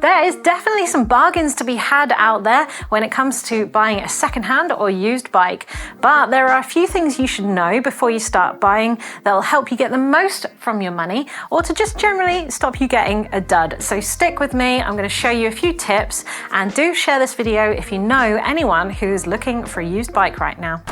There is definitely some bargains to be had out there when it comes to buying a second-hand or used bike, but there are a few things you should know before you start buying that will help you get the most from your money, or to just generally stop you getting a dud. So stick with me, I'm going to show you a few tips, and do share this video if you know anyone who's looking for a used bike right now.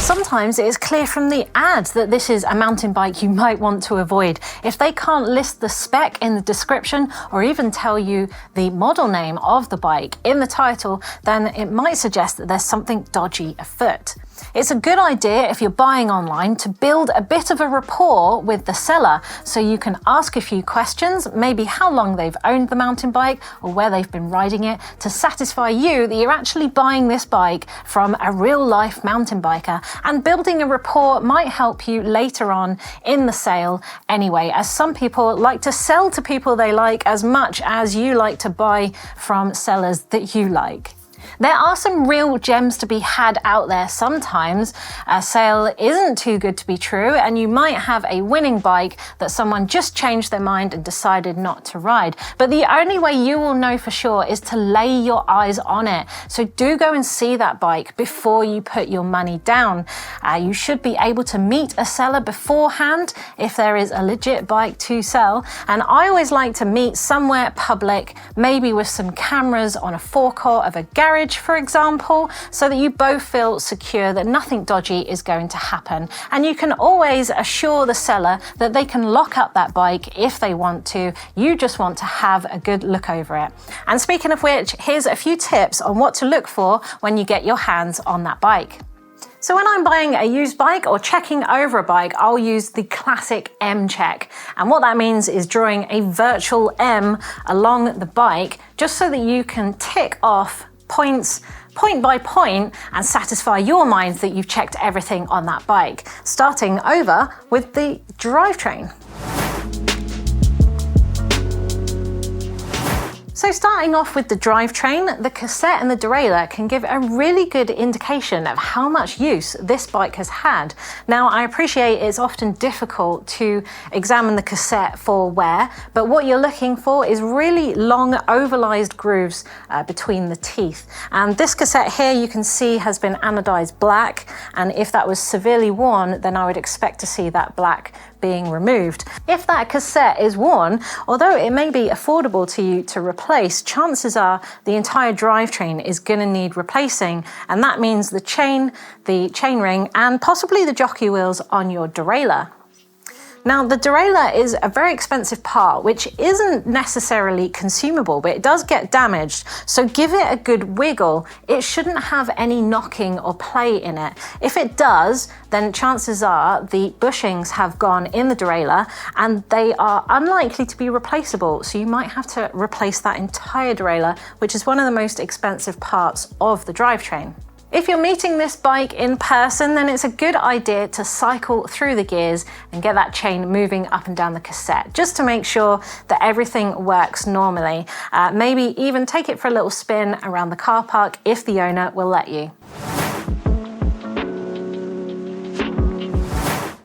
Sometimes it is clear from the ad that this is a mountain bike you might want to avoid. If they can't list the spec in the description or even tell you the model name of the bike in the title, then it might suggest that there's something dodgy afoot. It's a good idea if you're buying online to build a bit of a rapport with the seller so you can ask a few questions, maybe how long they've owned the mountain bike or where they've been riding it, to satisfy you that you're actually buying this bike from a real-life mountain biker. And building a rapport might help you later on in the sale anyway, as some people like to sell to people they like as much as you like to buy from sellers that you like. There are some real gems to be had out there sometimes. A sale isn't too good to be true, and you might have a winning bike that someone just changed their mind and decided not to ride. But the only way you will know for sure is to lay your eyes on it. So do go and see that bike before you put your money down. You should be able to meet a seller beforehand if there is a legit bike to sell. And I always like to meet somewhere public, maybe with some cameras on a forecourt of a garage, for example, so that you both feel secure that nothing dodgy is going to happen. And you can always assure the seller that they can lock up that bike if they want to. You just want to have a good look over it. And speaking of which, here's a few tips on what to look for when you get your hands on that bike. So when I'm buying a used bike or checking over a bike, I'll use the classic M check. And what that means is drawing a virtual M along the bike, just so that you can tick off points point by point and satisfy your mind that you've checked everything on that bike. Starting over with the drivetrain. So starting off with the drivetrain, the cassette and the derailleur can give a really good indication of how much use this bike has had. Now, I appreciate it's often difficult to examine the cassette for wear, but what you're looking for is really long ovalized grooves between the teeth. And this cassette here you can see has been anodized black, and if that was severely worn, then I would expect to see that black being removed. If that cassette is worn, although it may be affordable to you to replace, chances are the entire drivetrain is going to need replacing, and that means the chain ring, and possibly the jockey wheels on your derailleur. Now, the derailleur is a very expensive part, which isn't necessarily consumable, but it does get damaged. So give it a good wiggle. It shouldn't have any knocking or play in it. If it does, then chances are the bushings have gone in the derailleur and they are unlikely to be replaceable. So you might have to replace that entire derailleur, which is one of the most expensive parts of the drivetrain. If you're meeting this bike in person, then it's a good idea to cycle through the gears and get that chain moving up and down the cassette, just to make sure that everything works normally. Maybe even take it for a little spin around the car park if the owner will let you.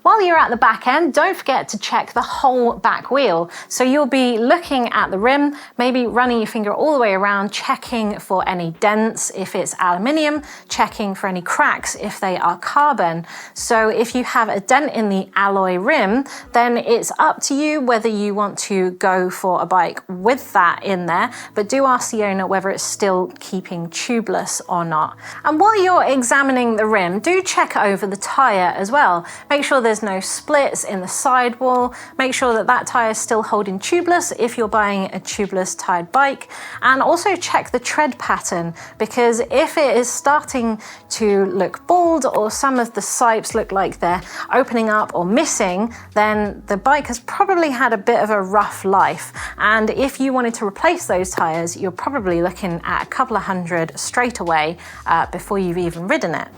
While you're at the back end, don't forget to check the whole back wheel. So you'll be looking at the rim, maybe running your finger all the way around, checking for any dents if it's aluminium, checking for any cracks if they are carbon. So if you have a dent in the alloy rim, then it's up to you whether you want to go for a bike with that in there, but do ask the owner whether it's still keeping tubeless or not. And while you're examining the rim, do check over the tyre as well. Make sure there's no splits in the sidewall. Make sure that that tyre is still holding tubeless if you're buying a tubeless tired bike. And also check the tread pattern, because if it is starting to look bald or some of the sipes look like they're opening up or missing, then the bike has probably had a bit of a rough life. And if you wanted to replace those tyres, you're probably looking at a couple of hundred straight away before you've even ridden it.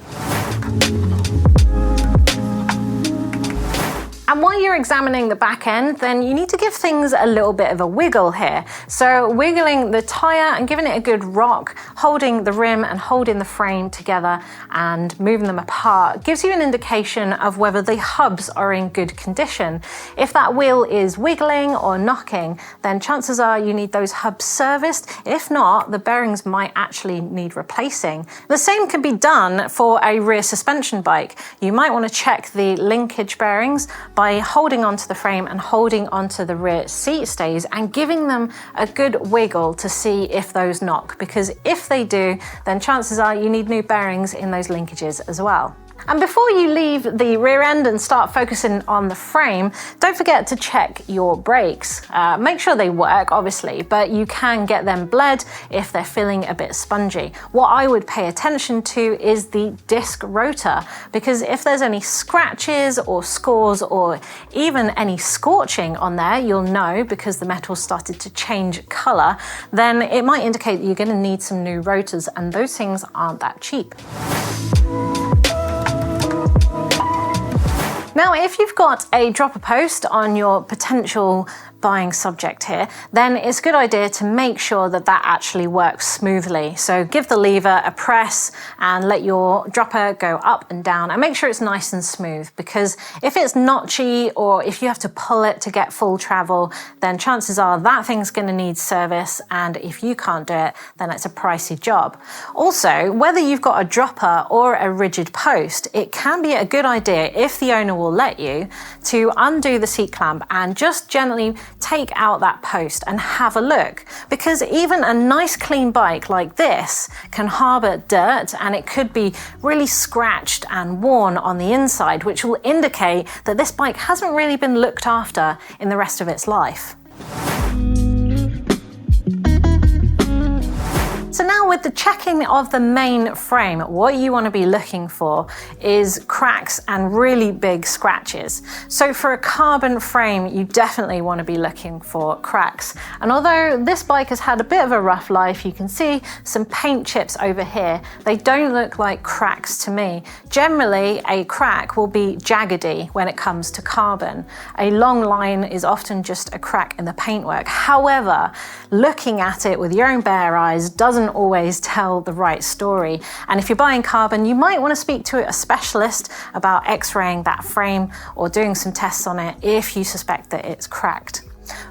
And while you're examining the back end, then you need to give things a little bit of a wiggle here. So wiggling the tire and giving it a good rock, holding the rim and holding the frame together and moving them apart gives you an indication of whether the hubs are in good condition. If that wheel is wiggling or knocking, then chances are you need those hubs serviced. If not, the bearings might actually need replacing. The same can be done for a rear suspension bike. You might want to check the linkage bearings by holding onto the frame and holding onto the rear seat stays and giving them a good wiggle to see if those knock, because if they do, then chances are you need new bearings in those linkages as well. And before you leave the rear end and start focusing on the frame, don't forget to check your brakes. Make sure they work, obviously, but you can get them bled if they're feeling a bit spongy. What I would pay attention to is the disc rotor, because if there's any scratches or scores or even any scorching on there, you'll know because the metal started to change color, then it might indicate that you're going to need some new rotors, and those things aren't that cheap. Now, if you've got a dropper post on your potential buying subject here, then it's a good idea to make sure that that actually works smoothly. So give the lever a press and let your dropper go up and down and make sure it's nice and smooth, because if it's notchy or if you have to pull it to get full travel, then chances are that thing's going to need service, and if you can't do it, then it's a pricey job. Also, whether you've got a dropper or a rigid post, it can be a good idea, if the owner will let you, to undo the seat clamp and just gently take out that post and have a look, because even a nice clean bike like this can harbour dirt, and it could be really scratched and worn on the inside, which will indicate that this bike hasn't really been looked after in the rest of its life. So now, with the checking of the main frame, what you want to be looking for is cracks and really big scratches. So for a carbon frame, you definitely want to be looking for cracks. And although this bike has had a bit of a rough life, you can see some paint chips over here. They don't look like cracks to me. Generally, a crack will be jaggedy when it comes to carbon. A long line is often just a crack in the paintwork. However, looking at it with your own bare eyes doesn't always tell the right story. And if you're buying carbon, you might want to speak to a specialist about x-raying that frame or doing some tests on it if you suspect that it's cracked.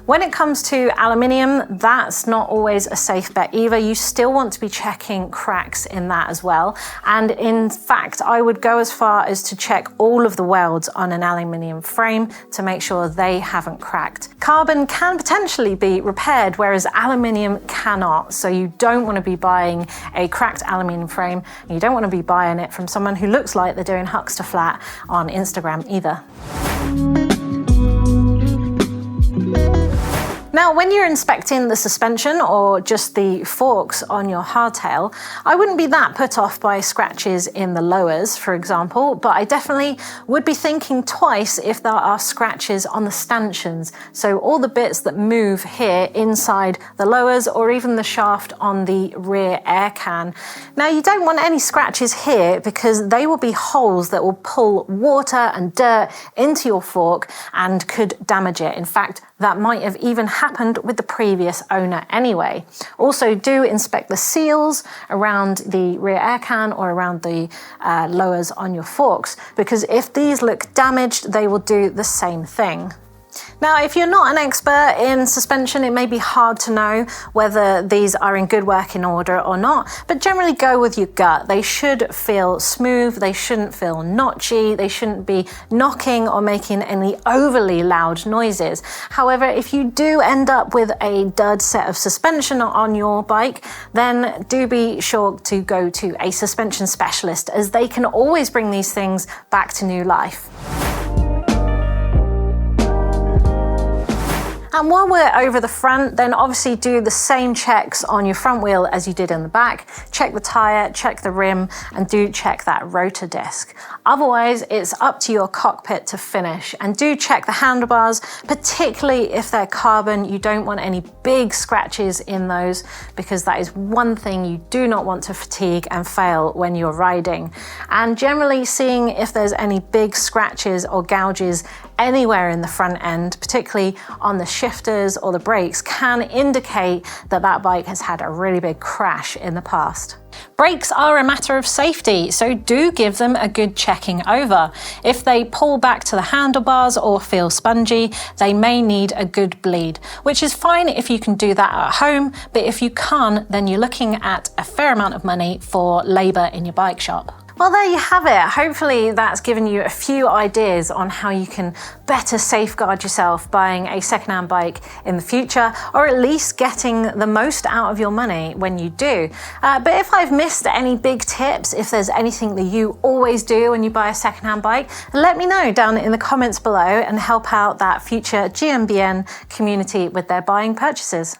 When it comes to aluminium, that's not always a safe bet either. You still want to be checking cracks in that as well. And in fact, I would go as far as to check all of the welds on an aluminium frame to make sure they haven't cracked. Carbon can potentially be repaired, whereas aluminium cannot. So you don't want to be buying a cracked aluminium frame. And you don't want to be buying it from someone who looks like they're doing huckster flat on Instagram either. Now, when you're inspecting the suspension or just the forks on your hardtail, I wouldn't be that put off by scratches in the lowers, for example, but I definitely would be thinking twice if there are scratches on the stanchions. So all the bits that move here inside the lowers, or even the shaft on the rear air can. Now, you don't want any scratches here because they will be holes that will pull water and dirt into your fork and could damage it. In fact, that might have even happened with the previous owner anyway. Also, do inspect the seals around the rear air can or around the lowers on your forks, because if these look damaged, they will do the same thing. Now, if you're not an expert in suspension, it may be hard to know whether these are in good working order or not, but generally go with your gut. They should feel smooth, they shouldn't feel notchy, they shouldn't be knocking or making any overly loud noises. However, if you do end up with a dud set of suspension on your bike, then do be sure to go to a suspension specialist, as they can always bring these things back to new life. And while we're over the front, then obviously do the same checks on your front wheel as you did in the back. Check the tire, check the rim, and do check that rotor disc. Otherwise, it's up to your cockpit to finish. And do check the handlebars, particularly if they're carbon. You don't want any big scratches in those, because that is one thing you do not want to fatigue and fail when you're riding. And generally seeing if there's any big scratches or gouges anywhere in the front end, particularly on the shifters or the brakes, can indicate that that bike has had a really big crash in the past. Brakes are a matter of safety, so do give them a good checking over. If they pull back to the handlebars or feel spongy, they may need a good bleed, which is fine if you can do that at home, but if you can't, then you're looking at a fair amount of money for labour in your bike shop. Well, there you have it. Hopefully that's given you a few ideas on how you can better safeguard yourself buying a secondhand bike in the future, or at least getting the most out of your money when you do. But if I've missed any big tips, if there's anything that you always do when you buy a secondhand bike, let me know down in the comments below and help out that future GMBN community with their buying purchases.